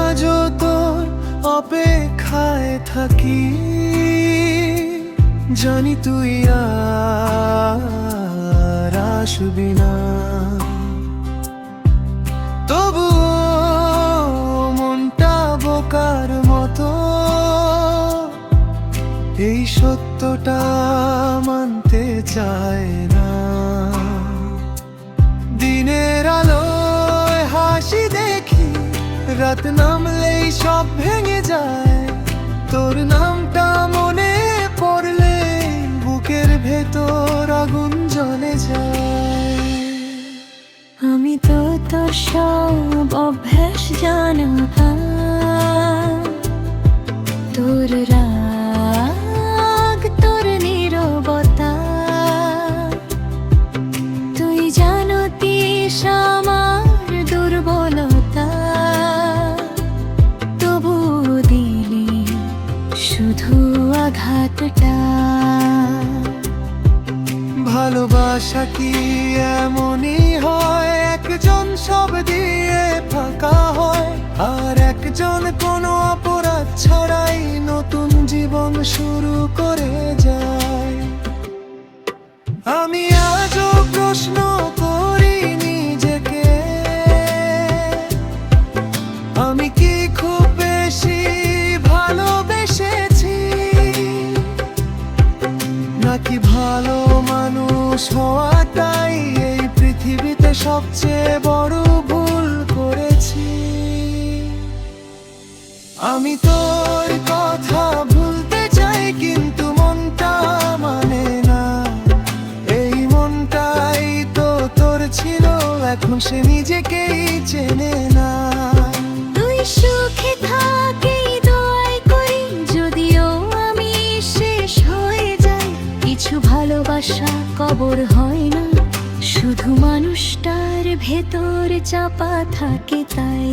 আজও তোর অপেক্ষায় থাকি, জানি তুই আর আসবি না। তবুও মনটা বোকার মতো এই সত্যটা মানতে চায় না। দিনের আলোয় হাসি দেখি, রাত নামলেই সব ভেঙে যায়। তোর নামটা মনে পড়লে বুকের ভেতর আগুন জ্বলে যায়। আমি তো তোর সব অভ্যাস জানা, তোর রাগ, তোর নীরবতা, তুই জানতিস আমার দুর্বলতা, তবু দিলি শুধু আঘাতটা। ভালোবাসা কি এমনই হয়, একজন সব দিয়ে ফাঁকা হয়, আর একজন কোনো অপরাধ ছাড়াই নতুন জীবন শুরু করে যায়। আমি আজও প্রশ্ন করি নিজেকে, আমি কি খুব বেশি ভালোবেসেছি, নাকি ভালো মানুষ হওয়াটাই এই পৃথিবীতে সবচেয়ে বড় ভুল করেছি। আমি তোর কথা ভুলতে চাই, কিন্তু মনটা মানে না। এই মনটাই তো তোর ছিল, এখন সে নিজেকেই চেনে না। তুই সুখে থাকি দোয়াই করি, যদিও আমি শেষ হয়ে যাই। কিছু ভালোবাসা কবর হয় না, শুধু মানুষটার ভেতর চাপা থাকে তাই।